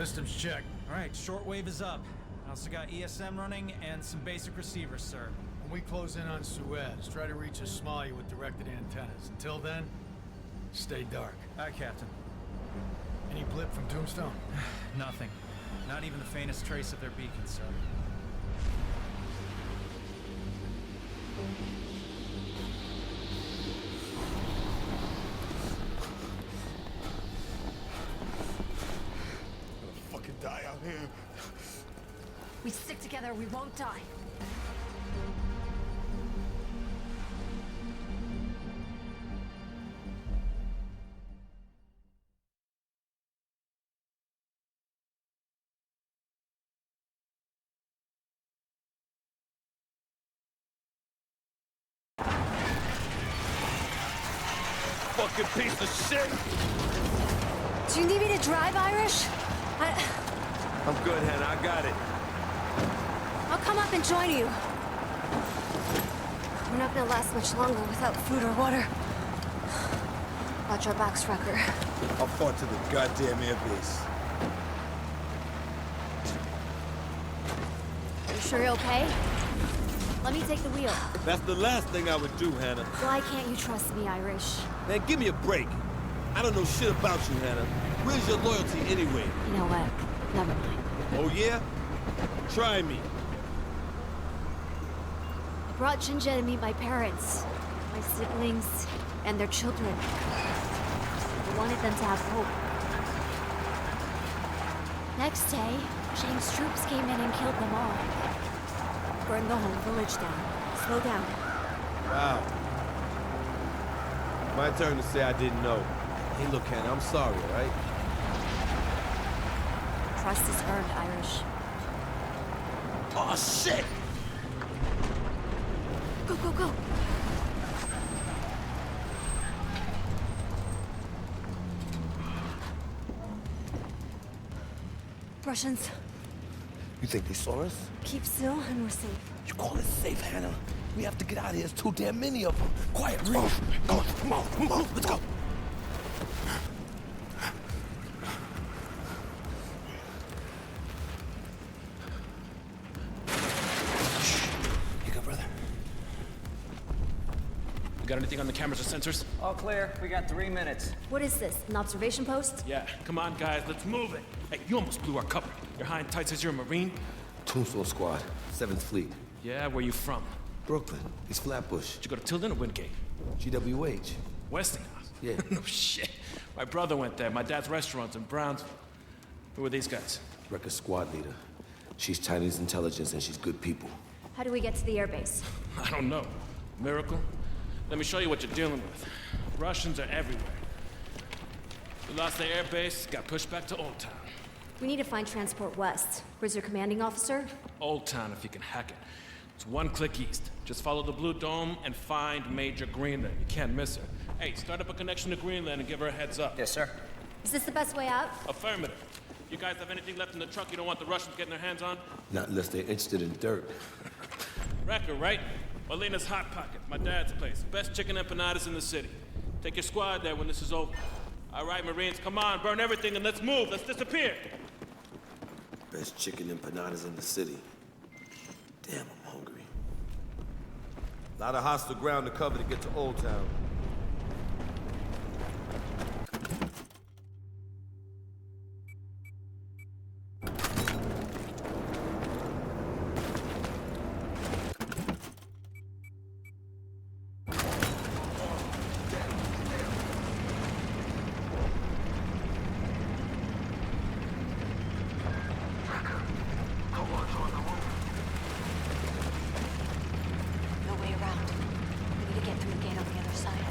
Systems check. All right, shortwave is up. I also got ESM running and some basic receivers, sir. When we close in on Suez, try to reach a Somalia with directed antennas. Until then, stay dark. Aye, Captain. Any blip from Tombstone? Nothing. Not even the faintest trace of their beacon, sir. Fucking die out here. We stick together, we won't die. Fucking piece of shit! Do you need me to drive, Irish? I'm good, Hannah. I got it. I'll come up and join you. We're not gonna last much longer without food or water. Watch our backs, Wrecker. I'll fought to the goddamn airbase. You sure you're okay? Let me take the wheel. That's the last thing I would do, Hannah. Why can't you trust me, Irish? Man, give me a break. I don't know shit about you, Hannah. Where's your loyalty anyway? You know what? Never mind. Oh, yeah? Try me. I brought Jinja to meet my parents, my siblings, and their children. I wanted them to have hope. Next day, James' troops came in and killed them all. Burned the whole village down. Slow down. Wow. My turn to say I didn't know. Hey, look, Hannah, I'm sorry, all right? Trust is earned, Irish. Oh, shit! Go, go, go! Russians. You think they saw us? Keep still and we're safe. You call it safe, Hannah? We have to get out of here. There's too damn many of them. Quiet, come on, come on, come on, come on. Let's go. You good, brother? You got anything on the cameras or sensors? All clear. We got 3 minutes. What is this? An observation post? Yeah, come on, guys, let's move it. Hey, you almost blew our cover. You're high and tight says you're a Marine? Tombstone Squad, 7th Fleet. Yeah, where you from? Brooklyn, East Flatbush. Did you go to Tilden or Wingate? GWH. Westinghouse? Yeah. No shit. My brother went there. My dad's restaurant's in Brownsville. Who are these guys? Wrecker squad leader. She's Chinese intelligence and she's good people. How do we get to the airbase? I don't know. Miracle? Let me show you what you're dealing with. Russians are everywhere. We lost the air base, got pushed back to Old Town. We need to find transport west. Where's your commanding officer? Old Town, if you can hack it. It's 1 click east. Just follow the blue dome and find Major Greenland. You can't miss her. Hey, start up a connection to Greenland and give her a heads up. Yes, sir. Is this the best way out? Affirmative. You guys have anything left in the truck you don't want the Russians getting their hands on? Not unless they're interested in dirt. Wrecker, right? Molina's Hot Pocket, my dad's place. Best chicken empanadas in the city. Take your squad there when this is over. All right, Marines, come on, burn everything and let's move. Let's disappear. Best chicken empanadas in the city. Damn, I'm hungry. A lot of hostile ground to cover to get to Old Town. No way around. We need to get through the gate on the other side.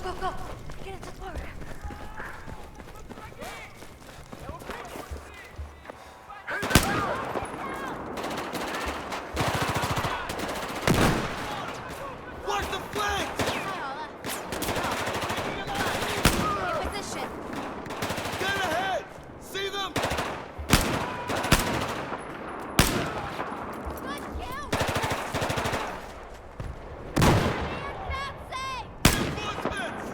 go, go! Get it to Florida. Watch the flanks! In position. Get ahead! See them? Good kill! Reinforcements!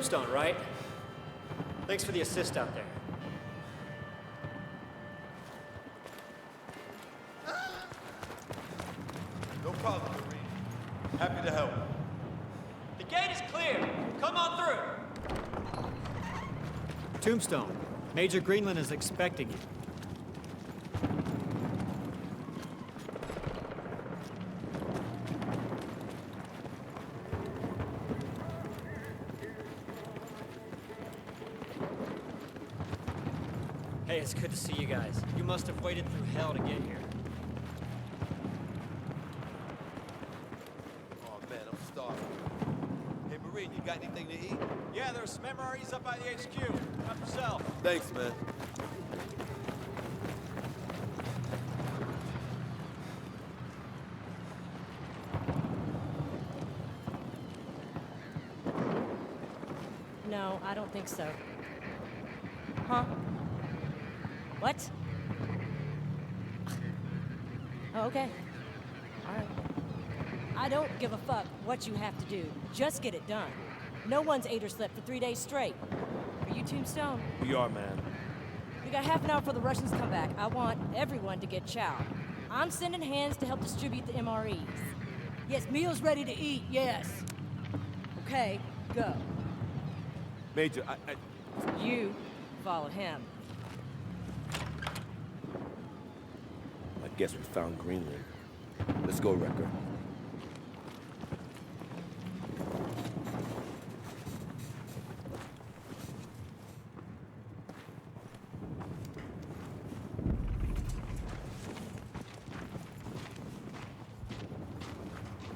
Tombstone, right? Thanks for the assist out there. No problem, Marine. Happy to help. The gate is clear. Come on through. Tombstone, Major Greenland is expecting you. Hey, it's good to see you guys. You must have waited through hell to get here. Oh man, I'm starving. Hey Marine, you got anything to eat? Yeah, there's some MREs up by the HQ. Help yourself. Thanks, man. No, I don't think so. Huh? What? Oh, okay. All right. I don't give a fuck what you have to do. Just get it done. No one's ate or slept for 3 days straight. Are you Tombstone? We are, man. We got half an hour before the Russians come back. I want everyone to get chow. I'm sending hands to help distribute the MREs. Yes, meals ready to eat, yes. Okay, go. Major, You follow him. I guess we found Greenland. Let's go, Wrecker.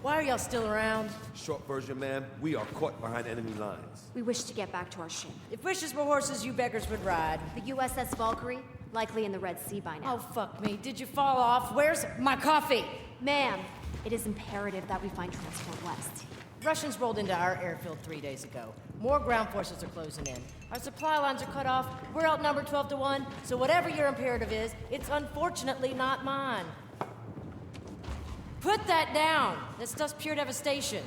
Why are y'all still around? Short version, man, we are caught behind enemy lines. We wish to get back to our ship. If wishes were horses, you beggars would ride. The USS Valkyrie, likely in the Red Sea by now. Oh, fuck me. Did you fall off? Where's my coffee? Ma'am, it is imperative that we find Transport West. Russians rolled into our airfield 3 days ago. More ground forces are closing in. Our supply lines are cut off. We're outnumbered 12 to 1. So whatever your imperative is, it's unfortunately not mine. Put that down. That stuff's pure devastation.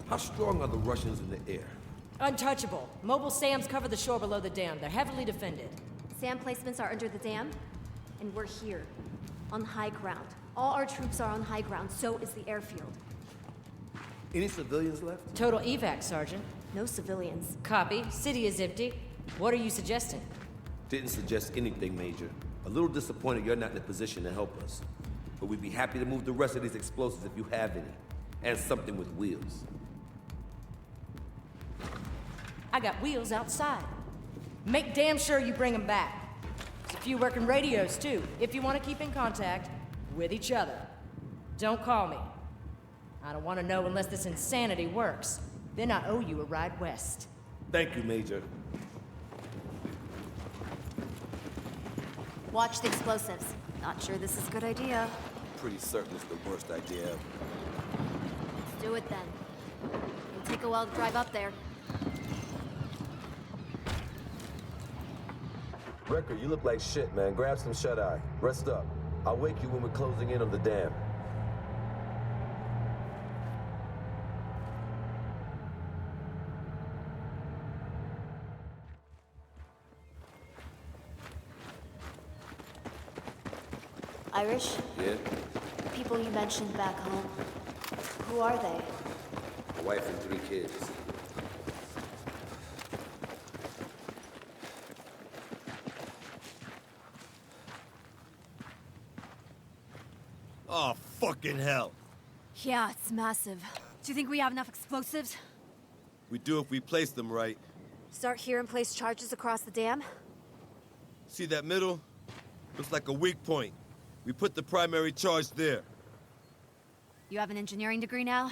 How strong are the Russians in the air? Untouchable. Mobile SAMs cover the shore below the dam. They're heavily defended. SAM placements are under the dam, and we're here, on high ground. All our troops are on high ground, so is the airfield. Any civilians left? Total evac, Sergeant. No civilians. Copy. City is empty. What are you suggesting? Didn't suggest anything, Major. A little disappointed you're not in a position to help us. But we'd be happy to move the rest of these explosives if you have any. And something with wheels. I got wheels outside. Make damn sure you bring them back. There's a few working radios, too, if you want to keep in contact with each other. Don't call me. I don't want to know unless this insanity works. Then I owe you a ride west. Thank you, Major. Watch the explosives. Not sure this is a good idea. Pretty certain it's the worst idea ever. Let's do it then. It'll take a while to drive up there. Wrecker, you look like shit, man. Grab some shut-eye. Rest up. I'll wake you when we're closing in on the dam. Irish? Yeah? The people you mentioned back home. Who are they? A wife and 3 kids. Oh, fucking hell. Yeah, it's massive. Do you think we have enough explosives? We do if we place them right. Start here and place charges across the dam? See that middle? Looks like a weak point. We put the primary charge there. You have an engineering degree now?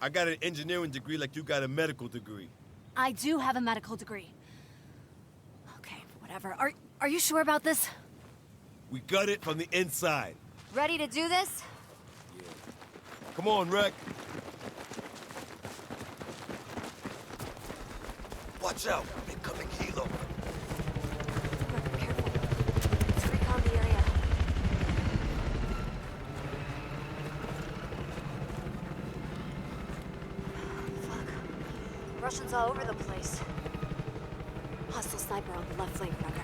I got an engineering degree like you got a medical degree. I do have a medical degree. Okay, whatever. Are you sure about this? We gut it from the inside. Ready to do this? Come on, Rec. Watch out! Incoming helo! Careful. Let's recon the area. Russians all over the place. Hostile sniper on the left flank, Rucker.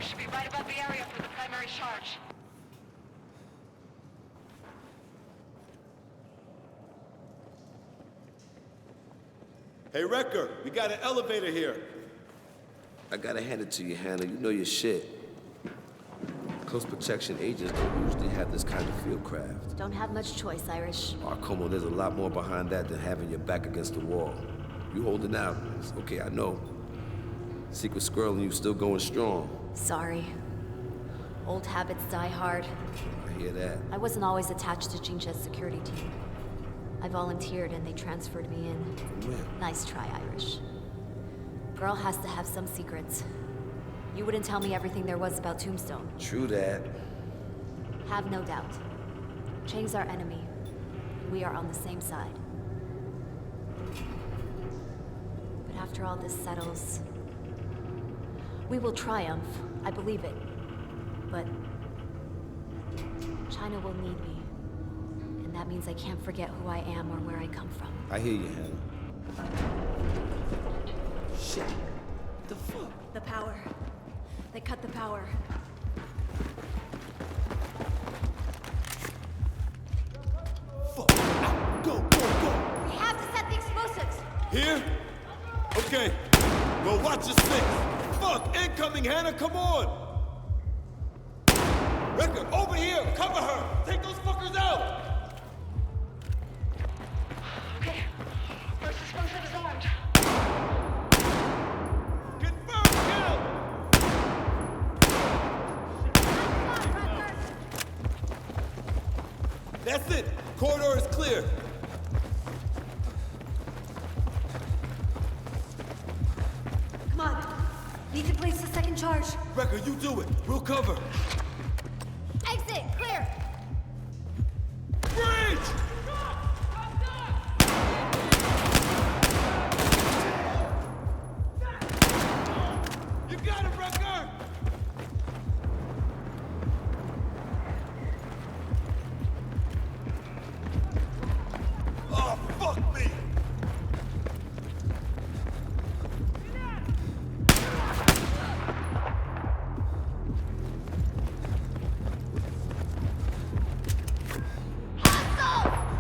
should be right above the area for the primary charge. Hey, Wrecker, we got an elevator here. I gotta hand it to you, Hannah. You know your shit. Close protection agents don't usually have this kind of field craft. Don't have much choice, Irish. Oh, come on, there's a lot more behind that than having your back against the wall. You holding out. It's okay, I know. Secret squirrel and you still going strong. Sorry. Old habits die hard. I hear that. I wasn't always attached to Jinja's security team. I volunteered and they transferred me in. From where? Nice try, Irish. Girl has to have some secrets. You wouldn't tell me everything there was about Tombstone. True that. Have no doubt. Chang's our enemy. We are on the same side. But after all this settles, we will triumph. I believe it. But China will need me. And that means I can't forget who I am or where I come from. I hear you, Hannah. Shit. What the fuck? The power. They cut the power. Fuck. Out. Go, go, go. We have to set the explosives! Here? Okay. Well, watch your six. Fuck, incoming, Hannah, come on. Wrecker, over here, cover her. Take those fuckers out. Okay. First explosive is armed. Confirm kill. That's it. Corridor is clear. Come on. Need to place the second charge. Wrecker, you do it. We'll cover. Exit! Clear! Bridge! You got him, Wrecker! Oh, fuck me!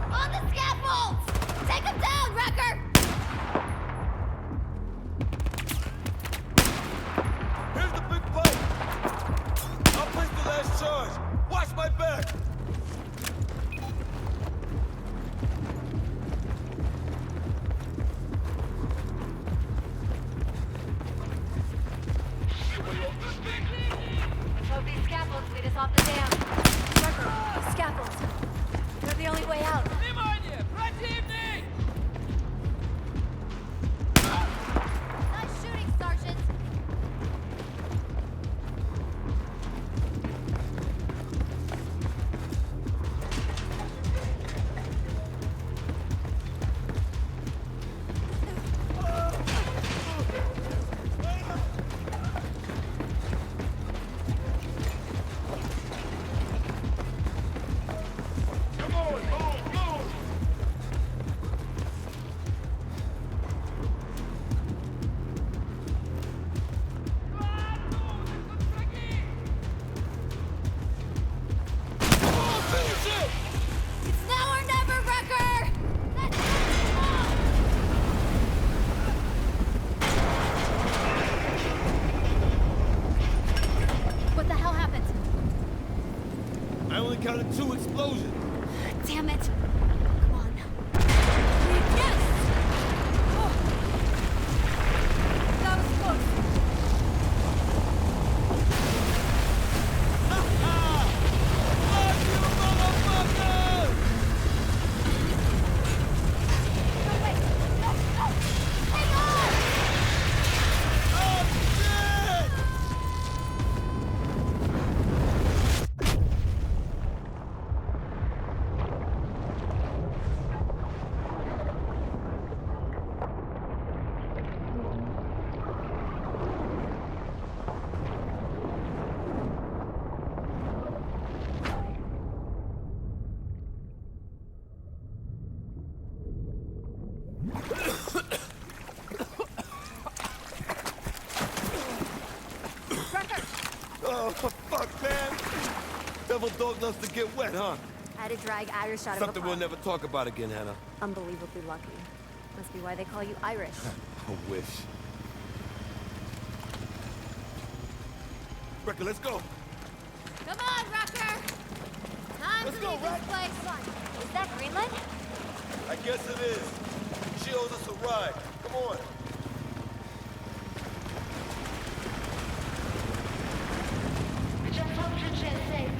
On the scaffolds! Take him down, Wrecker! Here's the big pipe! I'll place the last charge! Watch my back! Let's hope these scaffolds lead us off the dam. Wrecker, these scaffolds. They're the only way out. Nice shooting, Sergeant! Come on, move, move! Come on, finish it! It's now or never, Wrecker! That's What the hell happened? I only counted 2 explosions. Damn it! Come on. Yes! Oh. That was close. Fuck you, motherfuckers! No, wait! No! No! Hang on! Oh, shit! Oh, fuck, man. Devil dog loves to get wet, huh? I had to drag Irish out of a Something we'll pub. never talk about again, Hannah. Unbelievably lucky. Must be why they call you Irish. I wish. Wrecker, let's go. Come on, Rucker! Time Let's to go, leave Ruck. this place. Is that Greenland? I guess it is. She owes us a ride. Come on. Just hope Trinche's safe.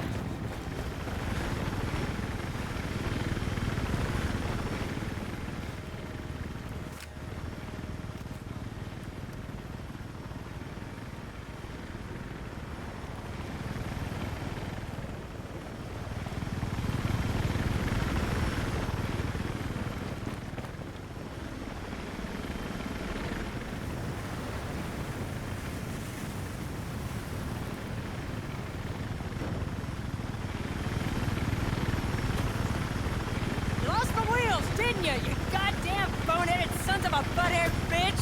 You lost the wheels, didn't you? You goddamn boneheaded sons of a butt-haired bitch!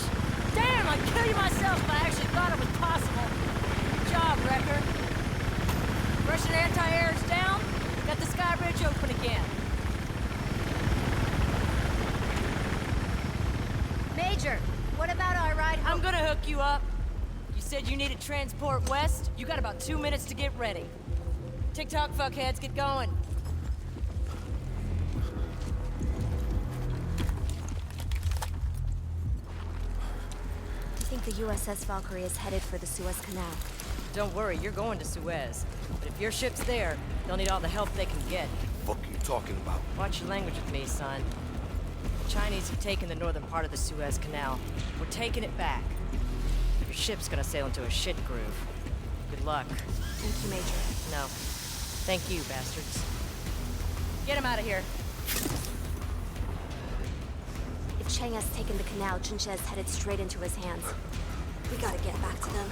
Damn, I'd kill you myself if I actually thought it was possible. Good job, Wrecker. Russian anti-air's down. Got the sky bridge open again. Major, what about our ride home? I'm gonna hook you up. You said you needed transport west? You got about 2 minutes to get ready. TikTok fuckheads, get going. Do you think the USS Valkyrie is headed for the Suez Canal? Don't worry, you're going to Suez. But if your ship's there, they'll need all the help they can get. What are you talking about? Watch your language with me, son. The Chinese have taken the northern part of the Suez Canal. We're taking it back. Your ship's gonna sail into a shit groove. Good luck. Thank you, Major. No. Thank you, bastards. Get him out of here. If Chang has taken the canal, Chinche is headed straight into his hands. We gotta get back to them.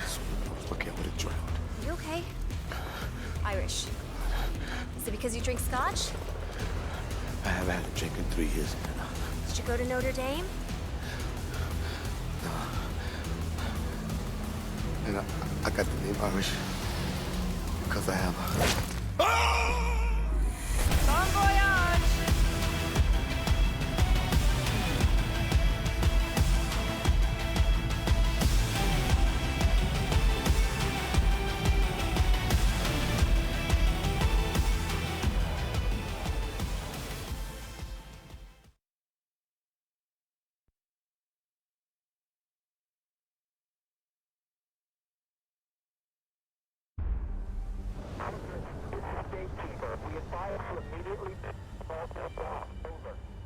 Look at what it drowned. You okay? Irish. Is it because you drink scotch? I haven't had a drink in 3 years, man. Did you go to Notre Dame? And I got the name Irish because I have a... Bon voyage!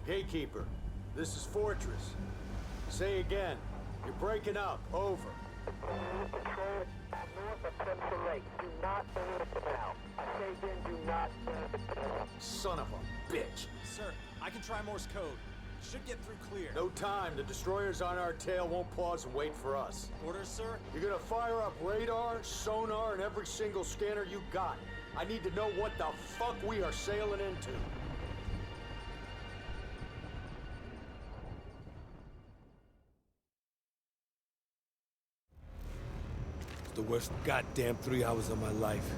Gatekeeper, this is Fortress. Say again. You're breaking up. Over. Son of a bitch. Sir, I can try Morse code. Should get through clear. No time. The destroyers on our tail won't pause and wait for us. Orders, sir? You're gonna fire up radar, sonar, and every single scanner you got. I need to know what the fuck we are sailing into. It's the worst goddamn 3 hours of my life.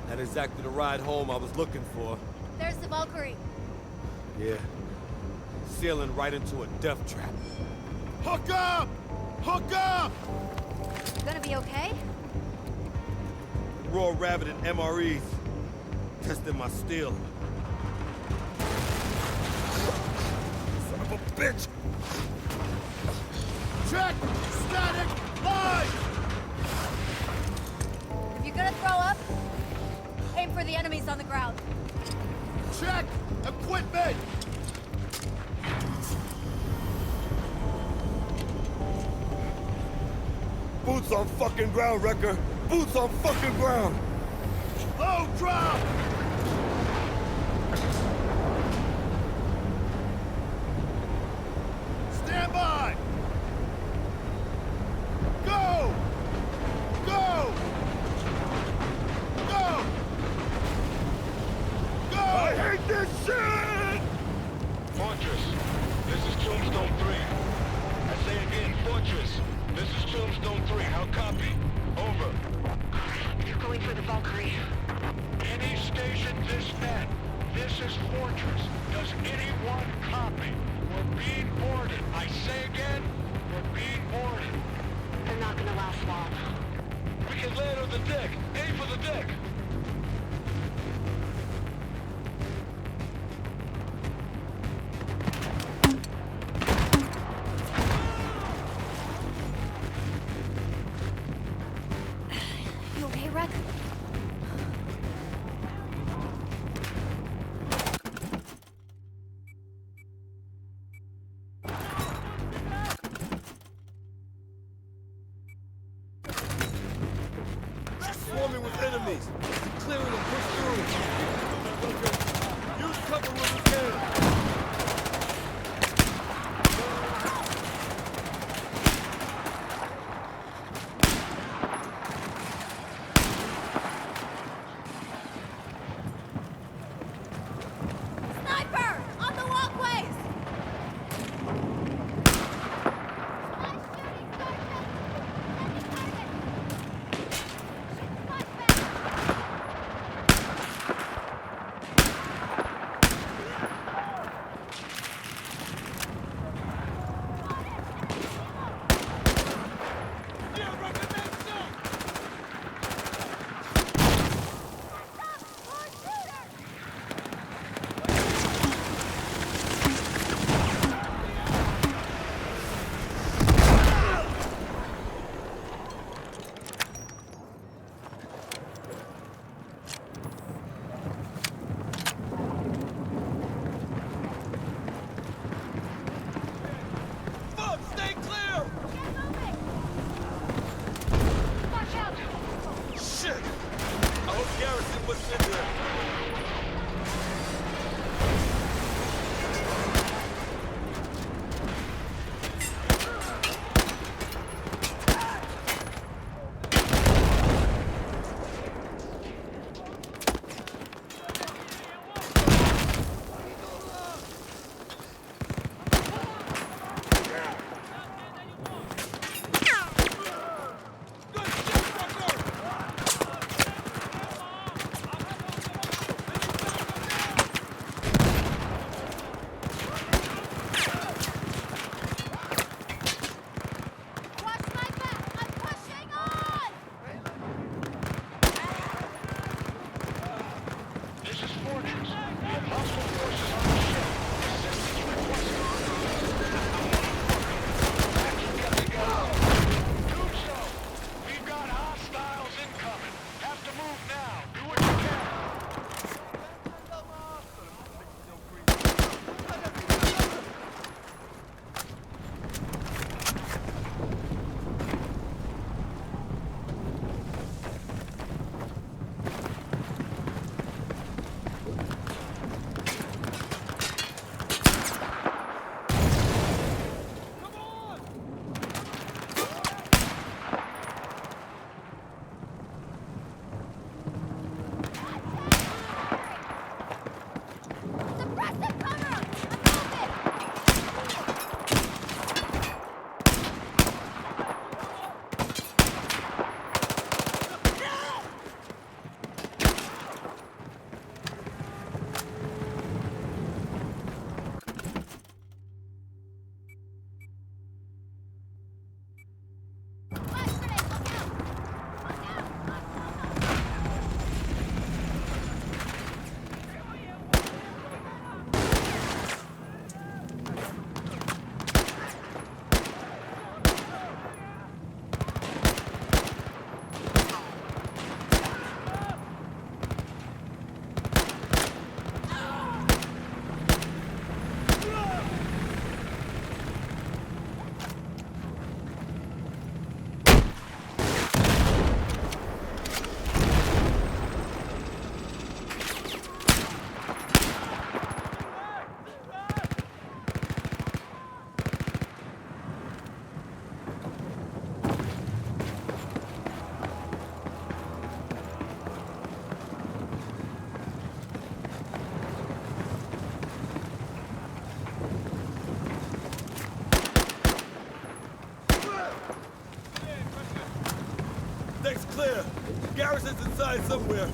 Not exactly the ride home I was looking for. There's the Valkyrie. Yeah. Sailing right into a death trap. Hook up! Hook up! You gonna be okay? Raw Rabbit and MREs. Testing my steel. Son of a bitch! Check! Static! Line! If you're gonna throw up, aim for the enemies on the ground. Check! Equipment! Boots on fucking ground, Wrecker! Boots on fucking ground! Low drop! Stand by! Go! Go! Go! Go! I hate this shit! Fortress, this is Tombstone 3. I say again, Fortress, this is Tombstone 3, how copy? Over. They're going for the Valkyrie. Any station this net. This is Fortress. Does anyone copy? We're being boarded. I say again, we're being boarded. They're not gonna last long. We can land on the deck. Aim for the deck. You okay, Rex? Swarming with enemies. Clearing them, push through. Use cover when we can. Sniper! On the walkways! clear. Garrison's inside somewhere.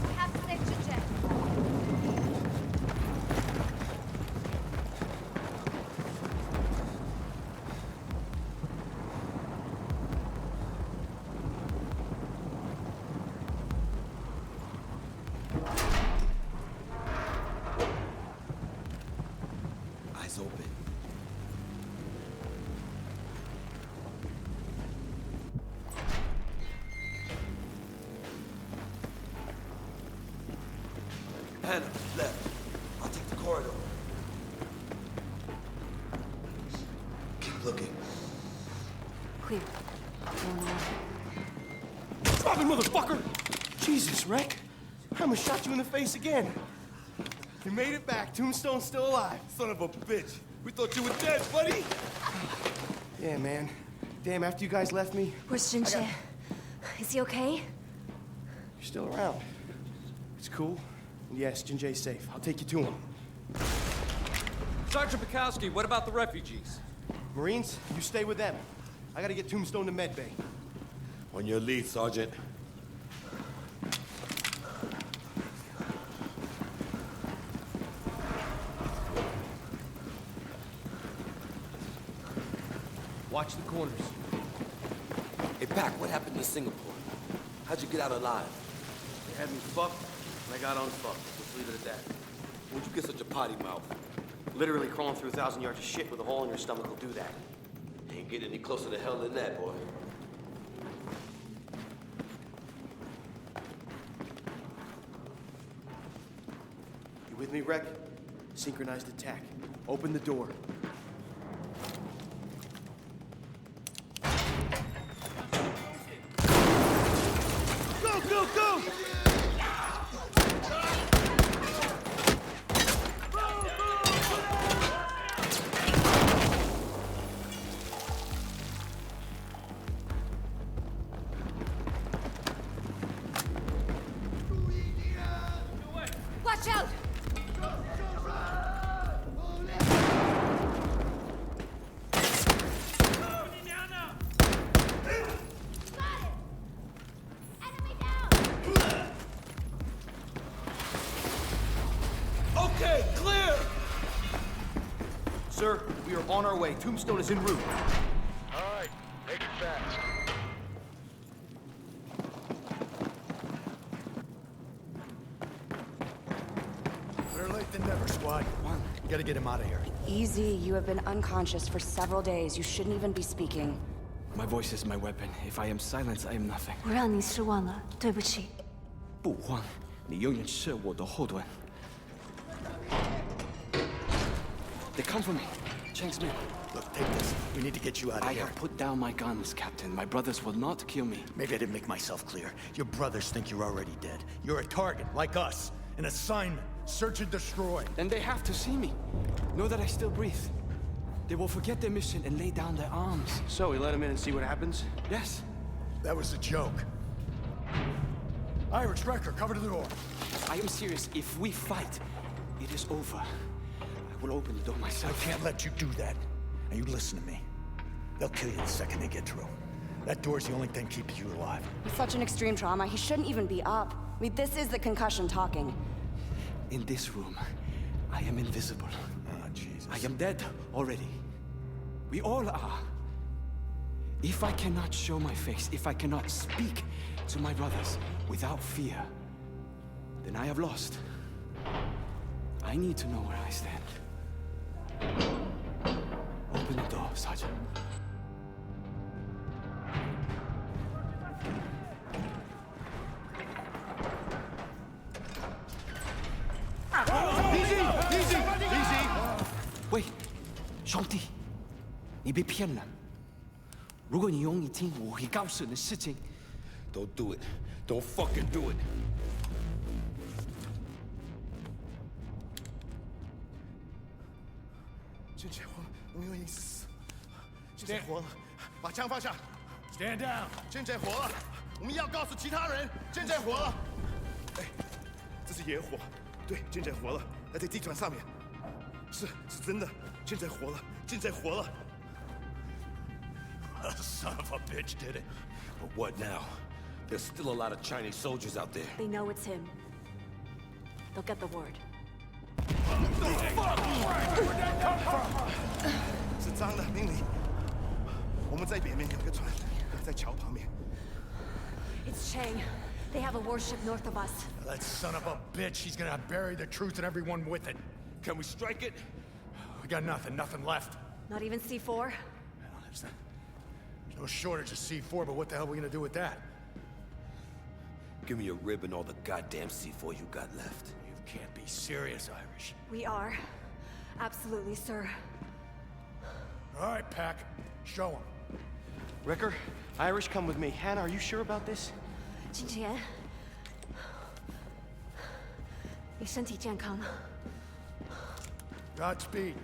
We have to save Jinjay. Eyes open. Hannah, left. I'll take the corridor. Keep looking. Clear. Going on. Fucking motherfucker! Jesus, Rick. I almost shot you in the face again. You made it back. Tombstone's still alive. Son of a bitch. We thought you were dead, buddy. Yeah, man. Damn, after you guys left me, Where's Jinjay? Is he okay? you're still around. It's cool. And yes, Jinjay's safe. I'll take you to him. Sergeant Bukowski, what about the refugees? Marines, you stay with them. I gotta get Tombstone to Med Bay. On your lead, Sergeant. Watch the corners. Hey, Pac, what happened to Singapore? How'd you get out alive? They had me fucked, and I got unfucked. Let's leave it at that. Why'd you get such a potty mouth? Literally crawling through 1,000 yards of shit with a hole in your stomach will do that. Ain't getting any closer to hell than that, boy. You with me, Rek? Synchronized attack. Open the door. Go, go, go! Watch out! Okay, clear! Sir, we are on our way. Tombstone is en route. All right, make it fast. Better late than never, squad. Gotta get him out of here. Easy. You have been unconscious for several days. You shouldn't even be speaking. My voice is my weapon. If I am silent, I am nothing. 我让你失望了，对不起。不慌，你永远是我的后盾。They come for me. Chang's men. Look, take this. We need to get you out of I here. have put down my guns, Captain. My brothers will not kill me. Maybe I didn't make myself clear. Your brothers think you're already dead. You're a target, like us. An assignment. Search and destroy. Then they have to see me. Know that I still breathe. They will forget their mission and lay down their arms. So, we let him in and see what happens? Yes. That was a joke. Irish, Wrecker, cover to the door. I am serious. If we fight, it is over. I will open the door I myself. can't let you do that. Now you listen to me. They'll kill you the second they get through. That door's the only thing keeping you alive. With such an extreme trauma, he shouldn't even be up. I mean, this is the concussion talking. In this room, I am invisible. Oh, Jesus. I am dead already. We all are. If I cannot show my face, if I cannot speak to my brothers without fear, then I have lost. I need to know where I stand. Open the door, Sergeant. Wait, 兄弟，你被骗了。如果你用你听我会告诉你的事情。Don't do it. Don't fucking do it. 俊杰活了，我们已经死。俊杰活了，把枪放下。 Stand down. 俊杰活了，我们要告诉其他人，俊杰活了。哎，这是野火，对，俊杰活了，还在地船上面。是真的，俊杰活了，俊杰活了。Son of a bitch did it. But what now? There's still a lot of Chinese soldiers out there. They know it's him. They'll get the word. 是张的命令。我们在北面有个船，在桥旁边。 It's Chang. They have a warship north of us. That son of a bitch, he's gonna bury the truth and everyone with it. Can we strike it? We got nothing left. Not even C4? There's no shortage of C4, but what the hell are we gonna do with that? Give me a rib and all the goddamn C4 you got left. You can't be serious, Irish. We are. Absolutely, sir. All right, Pack. Show him. Ricker, Irish, come with me. Hannah, are you sure about this? 金钱，你身体健康。 Godspeed.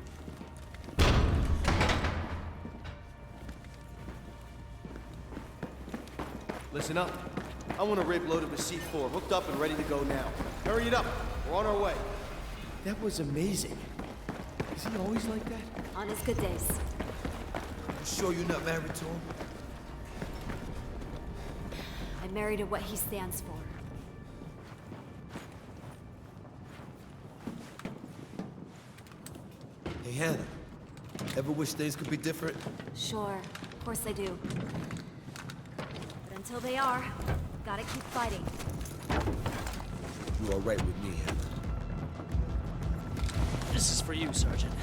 Listen up. I want a rig loaded with C4, hooked up and ready to go now. Hurry it up. We're on our way. That was amazing. Is he always like that? On his good days. You sure you're not married to him? I'm married to what he stands for. Hey, Hannah. Ever wish things could be different? Sure, of course I do. But until they are, gotta keep fighting. You all right with me, Hannah? This is for you, Sergeant.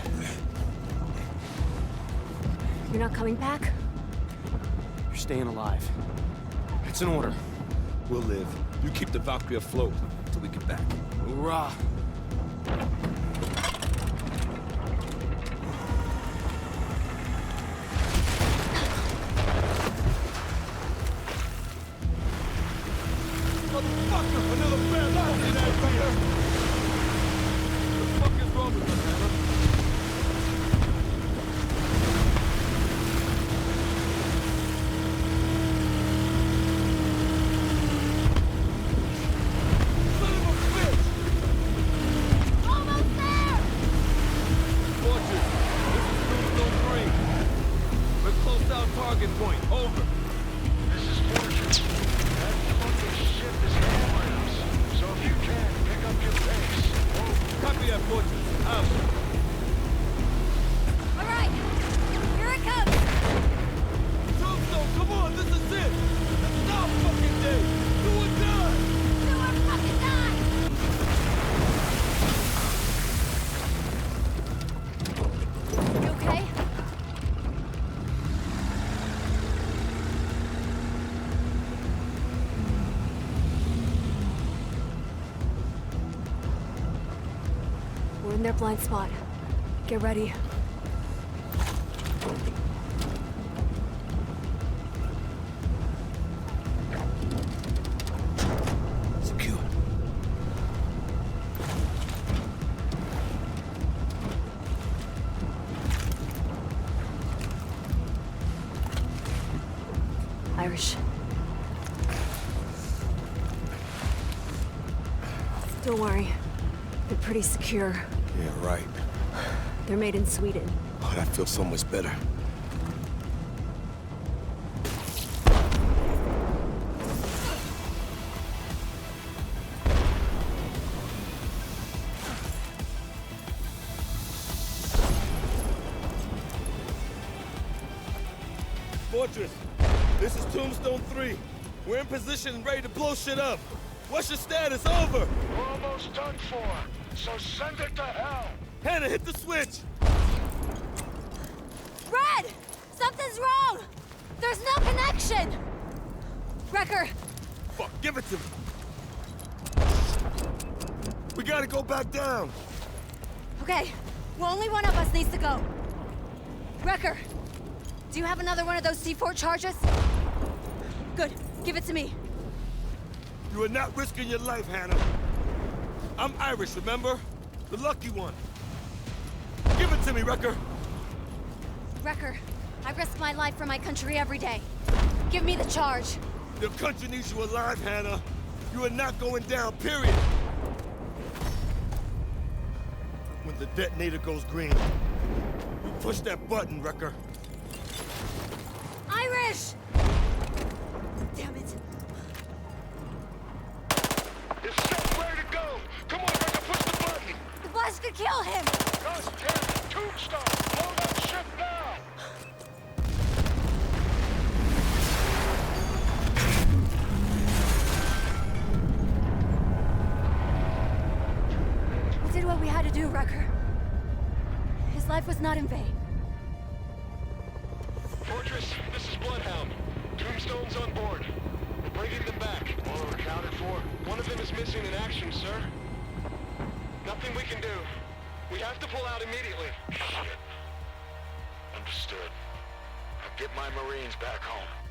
You're not coming back? You're staying alive. It's an order. We'll live. You keep the Valkyrie afloat till we get back. Hoorah! Motherfucker! Another bad loss in that beer! What the fuck is wrong with us, Hannah? Son of a bitch! Almost there! Fortress, this is Tombstone 3. We're close to our target point. Over. This is Fortress. That fucking ship is hammering us. So if you can, pick up your pace. Copy that, Fortress. Out. All right, here it comes. Tombstone, come on, this is it! This is our fucking day! Do or die! Do or fucking die! You okay? We're in their blind spot. Get ready. Secure. Irish. Don't worry. They're pretty secure. Yeah, right. They're made in Sweden. Oh, that feels so much better. Fortress, this is Tombstone 3. We're in position and ready to blow shit up. What's your status? Over! We're almost done for. So send it to hell. Hannah, hit the switch! Red! Something's wrong! There's no connection! Wrecker! Fuck, give it to me! We gotta go back down! Okay, well, only one of us needs to go. Wrecker, do you have another one of those C4 charges? Good, give it to me. You are not risking your life, Hannah. I'm Irish, remember? The lucky one. Give it to me, Wrecker. Wrecker, I risk my life for my country every day. Give me the charge. Your country needs you alive, Hannah. You are not going down, period. When the detonator goes green, you push that button, Wrecker. Irish! finish! Damn it. It's set, ready to go! Come on, Becca, push the button! The blast could kill him! God damn it! Tombstone! Blow that ship now! We did what we had to do, Wrecker. His life was not in vain. Fortress, this is Bloodhound. Tombstone's on board. We're bringing them back. All accounted for? One of them is missing in action, sir. Nothing we can do. We have to pull out immediately. Shit. Understood. I'll get my Marines back home.